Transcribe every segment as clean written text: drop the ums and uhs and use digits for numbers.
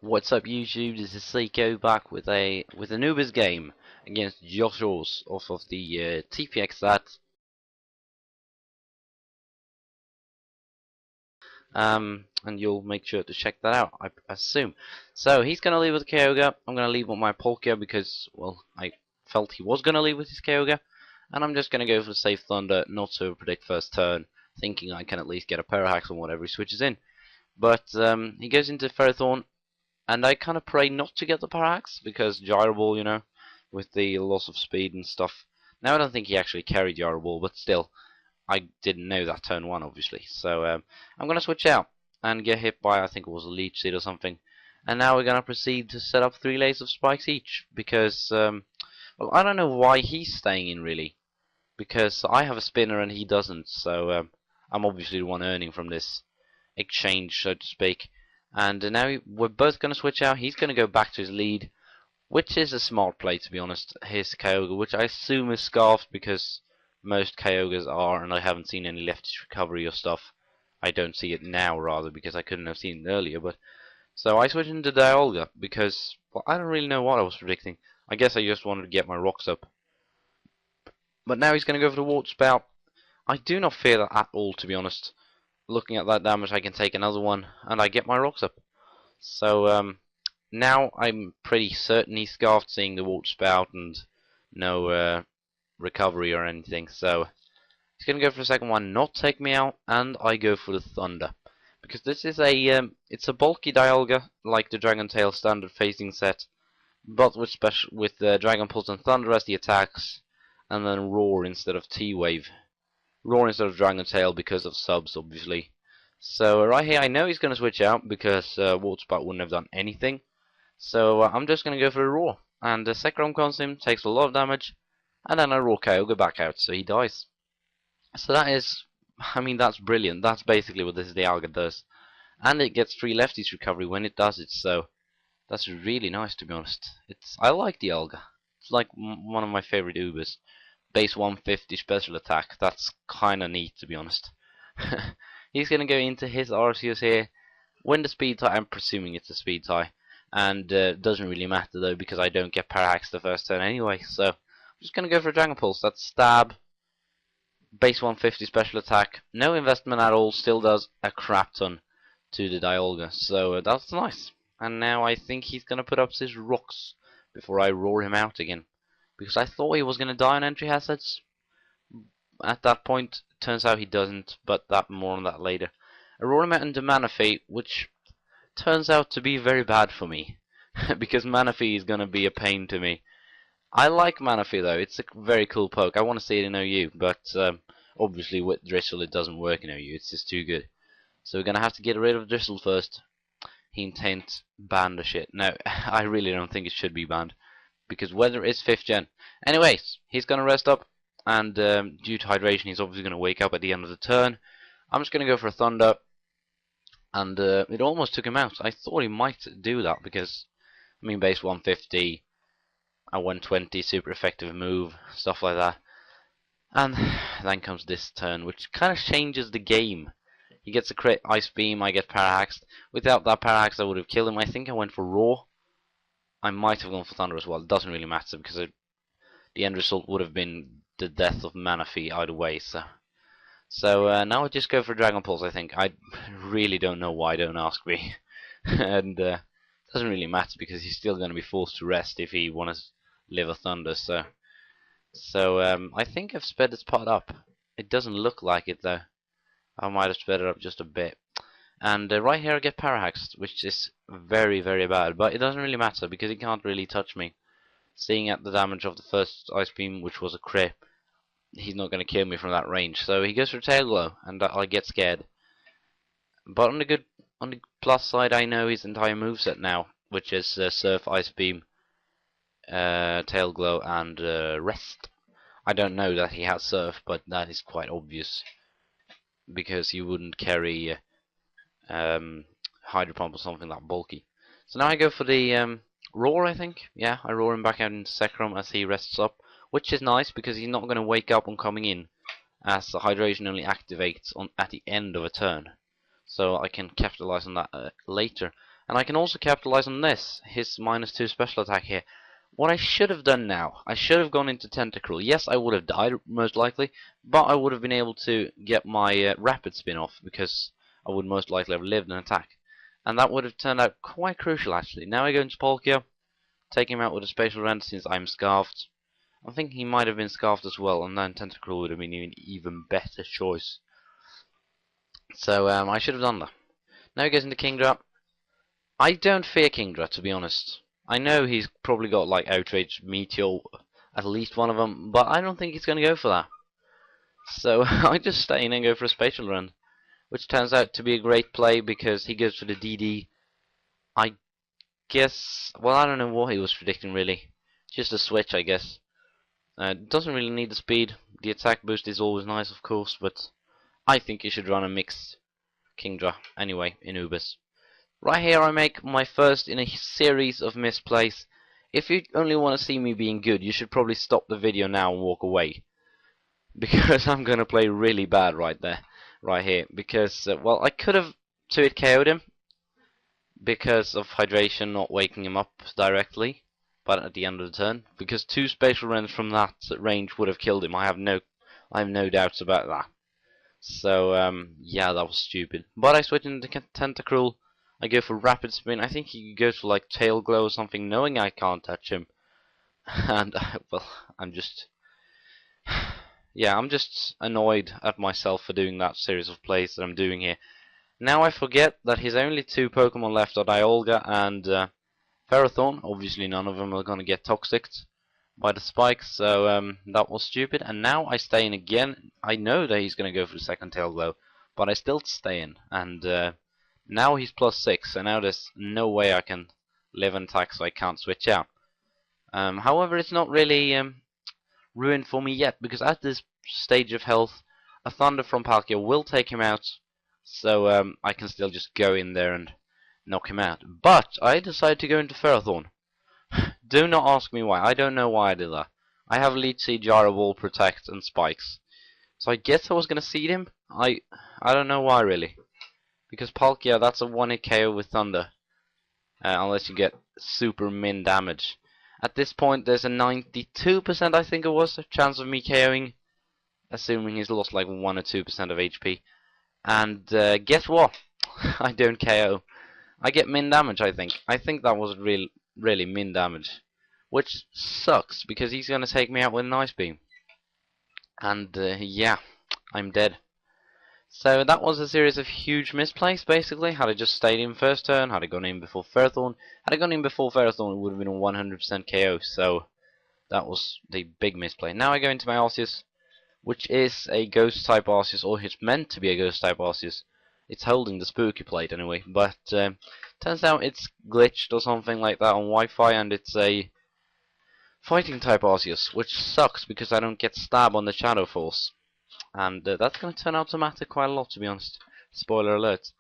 What's up, YouTube? This is Ziqo back with a Uber's game against Yoshzors off of the TPX stat. And you'll make sure to check that out, I assume. So he's gonna leave with Kyogre. I'm gonna leave with my Polka because, well, I felt he was gonna leave with his Kyogre, and I'm just gonna go for safe Thunder, not to predict first turn, thinking I can at least get a Parahax on whatever he switches in. But he goes into Ferrothorn. And I kind of pray not to get the Parax because Gyro Ball, with the loss of speed and stuff. Now I don't think he actually carried Gyro Ball, but still, I didn't know that turn one, obviously. So I'm gonna switch out and get hit by, I think it was a Leech Seed or something. And now we're gonna proceed to set up 3 layers of spikes each because, well, I don't know why he's staying in really, because I have a spinner and he doesn't. So I'm obviously the one earning from this exchange, so to speak. And now we're both going to switch out. He's going to go back to his lead, which is a smart play, to be honest. His Kyogre, which I assume is Scarfed, because most Kyogres are, and I haven't seen any leftish recovery or stuff. I don't see it now, rather, because I couldn't have seen it earlier. But so I switched into Dialga, because, well, I don't really know what I was predicting. I guess I just wanted to get my rocks up. But now he's going to go for the Water Spout. I do not fear that at all, to be honest. Looking at that damage, I can take another one, and I get my rocks up. So now I'm pretty certain he's scarfed, seeing the Water Spout and no recovery or anything. So he's gonna go for the second one, not take me out, and I go for the Thunder because this is it's a bulky Dialga like the Dragon Tail standard phasing set, but with Dragon Pulse and Thunder as the attacks, and then Roar instead of T-Wave. Roar instead of Dragon Tail because of subs, obviously. So right here, I know he's going to switch out because Water Spout wouldn't have done anything. So I'm just going to go for the Roar. And the Zekrom comes in, takes a lot of damage, and then I Roar Kyogre back out, so he dies. So that is, I mean, that's brilliant. That's basically what this Dialga does. And it gets 3 lefties recovery when it does it, so that's really nice, to be honest. I like Dialga. It's like one of my favorite Ubers. Base 150 special attack. That's kinda neat, to be honest. He's gonna go into his Arceus here. Win the speed tie. I'm presuming it's a speed tie. And doesn't really matter though because I don't get Parahax the first turn anyway. So I'm just gonna go for a Dragon Pulse. That's stab. Base 150 special attack. No investment at all. Still does a crap ton to the Dialga. So that's nice. And now I think he's gonna put up his rocks before I roar him out again. Because I thought he was going to die on entry hazards. At that point, turns out he doesn't, but more on that later. I roar him out into Manaphy, which turns out to be very bad for me. Because Manaphy is going to be a pain to me. I like Manaphy though, it's a very cool poke. I want to see it in OU, but obviously with Drizzle it doesn't work in OU, it's just too good. So we're going to have to get rid of Drizzle first. Hint, ban the shit. No, I really don't think it should be banned. Because weather is 5th gen. Anyways, he's going to rest up, and due to hydration, he's obviously going to wake up at the end of the turn. I'm just going to go for a Thunder, and it almost took him out. I thought he might do that, because, I mean, base 150, a 120, super effective move, stuff like that. And then comes this turn, which kind of changes the game. He gets a crit Ice Beam, I get Parahaxed. Without that Parahax, I would have killed him. I think I went for Roar. I might have gone for Thunder as well. It doesn't really matter because the end result would have been the death of Manaphy either way. So now I just go for Dragon Pulse. I think I really don't know why. Don't ask me. And it doesn't really matter because he's still going to be forced to rest if he wants to live a Thunder. So I think I've sped this part up. It doesn't look like it though. I might have sped it up just a bit. And right here I get Parahaxed, which is very, very bad. But it doesn't really matter, because he can't really touch me. Seeing at the damage of the first Ice Beam, which was a crit, he's not going to kill me from that range. So he goes for Tail Glow, and I get scared. But on the plus side, I know his entire moveset now, which is Surf, Ice Beam, Tail Glow, and Rest. I don't know that he has Surf, but that is quite obvious. Because you wouldn't carry Hydro Pump or something that bulky. So now I go for the Roar, I think. Yeah, I roar him back out into Zekrom as he rests up, which is nice because he's not going to wake up on coming in, as the hydration only activates at the end of a turn. So I can capitalize on that later. And I can also capitalize on this, his -2 special attack here. What I should have done now, I should have gone into Tentacruel. Yes, I would have died, most likely, but I would have been able to get my Rapid Spin off, because I would most likely have lived an attack. And that would have turned out quite crucial, actually. Now I go into Palkia, take him out with a Spatial Rend since I'm Scarfed. I think he might have been Scarfed as well, and then Tentacruel would have been an even better choice. So I should have done that. Now he goes into Kingdra. I don't fear Kingdra, to be honest. I know he's probably got like Outrage, Meteor, at least one of them, but I don't think he's going to go for that. So I just stay in and go for a Spatial Rend, which turns out to be a great play because he goes for the DD. I guess, well, I don't know what he was predicting really. Just a switch, I guess. Doesn't really need the speed. The attack boost is always nice, of course, but I think you should run a mixed Kingdra anyway in Ubers. Right here I make my first in a series of misplays. If you only want to see me being good, you should probably stop the video now and walk away. Because I'm going to play really bad right here. Because, well, I could have 2-hit KO'd him. Because of hydration not waking him up directly. But at the end of the turn. Because 2 Spatial Rends from that range would have killed him. I have no doubts about that. So, yeah, that was stupid. But I switch into Tentacruel. I go for Rapid Spin. I think he goes for like Tail Glow or something, knowing I can't touch him. And, well, I'm just... yeah, I'm just annoyed at myself for doing that series of plays that I'm doing here. Now I forget that his only 2 Pokemon left are Dialga and Ferrothorn. Obviously none of them are going to get Toxiced by the spikes, so that was stupid. And now I stay in again. I know that he's going to go for the second Tail Glow, but I still stay in. And now he's +6, so now there's no way I can live and attack, so I can't switch out. However, it's not really ruined for me yet, because at this stage of health, a Thunder from Palkia will take him out, so I can still just go in there and knock him out. But I decided to go into Ferrothorn. Do not ask me why. I don't know why I did that. I have Leech Seed, Gyro Ball, Protect, and Spikes. So I guess I was going to seed him. I don't know why, really. Because Palkia, that's a 1-hit KO with Thunder. Unless you get super min damage. At this point, there's a 92%, I think it was, chance of me KOing. Assuming he's lost like 1 or 2% of HP. And guess what? I don't KO. I get min damage, I think. I think that was really min damage. Which sucks, because he's going to take me out with an Ice Beam. And yeah, I'm dead. So that was a series of huge misplays, basically. Had I just stayed in first turn, had I gone in before Ferrothorn. Had I gone in before Ferrothorn, it would have been a 100% KO, so that was the big misplay. Now I go into my Arceus, which is a Ghost-type Arceus, or it's meant to be a Ghost-type Arceus. It's holding the Spooky Plate anyway, but turns out it's glitched or something like that on Wi-Fi, and it's a Fighting-type Arceus, which sucks because I don't get Stab on the Shadow Force. And that's going to turn out to matter quite a lot, to be honest. Spoiler alert.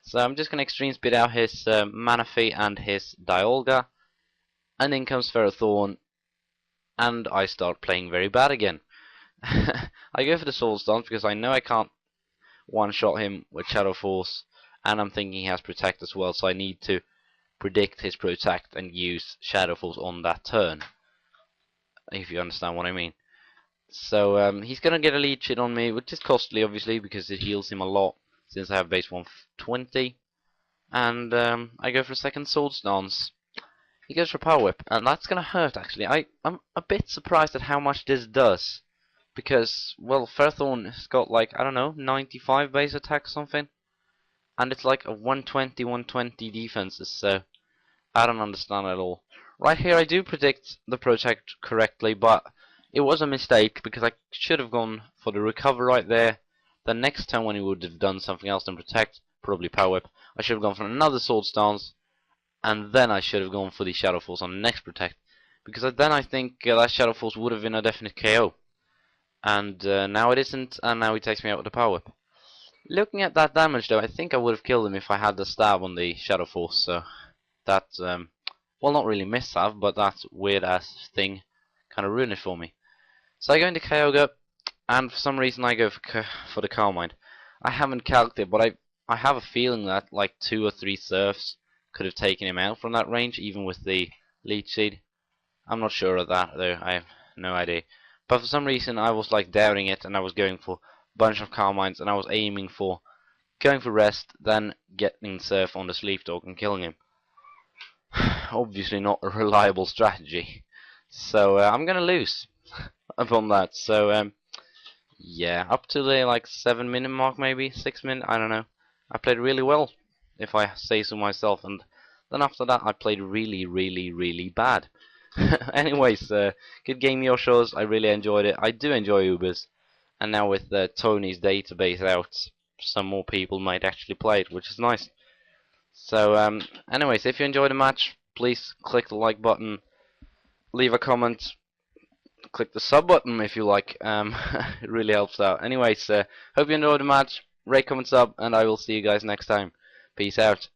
So I'm just going to Extreme Speed out his Manaphy and his Dialga. And in comes Ferrothorn. And I start playing very bad again. I go for the Soul Stance because I know I can't one-shot him with Shadow Force. And I'm thinking he has Protect as well, so I need to predict his Protect and use Shadow Force on that turn. If you understand what I mean. So he's going to get a lead shit on me, which is costly obviously because it heals him a lot since I have base 120. And I go for a second Sword Stance. He goes for Power Whip, and that's going to hurt actually. I'm a bit surprised at how much this does. Because, well, Ferrothorn has got like, I don't know, 95 base attack or something. And it's like a 120 defenses, so I don't understand at all. Right here I do predict the Protect correctly, but it was a mistake because I should have gone for the Recover right there. The next time when he would have done something else than Protect, probably Power Whip, I should have gone for another Sword Stance, and then I should have gone for the Shadow Force on the next Protect, because then I think that Shadow Force would have been a definite KO. And now it isn't, and now he takes me out with the Power Whip. Looking at that damage though, I think I would have killed him if I had the Stab on the Shadow Force, so that's, well, not really miss-have, but that weird-ass thing kind of ruined it for me. So I go into Kyogre, and for some reason I go for the Calm Mind. I haven't calculated, but I have a feeling that like 2 or 3 serfs could have taken him out from that range, even with the leech seed. I'm not sure of that though. I have no idea. But for some reason, I was like doubting it, and I was going for a bunch of Carmines, and I was aiming for going for rest, then getting Surf on the Sleep Dog and killing him. Obviously not a reliable strategy. So I'm gonna lose upon that. So yeah, up to the like 7 minute mark, maybe 6 minute. I don't know. I played really well, if I say so myself, and then after that I played really, really, really bad. Anyways, good game, Yoshzors. I really enjoyed it. I do enjoy Ubers, and now with Tony's database out, some more people might actually play it, which is nice. So, anyways, if you enjoyed the match, please click the like button, leave a comment, click the sub button if you like. It really helps out. Anyways, hope you enjoyed the match. Rate, comment, sub, and I will see you guys next time. Peace out.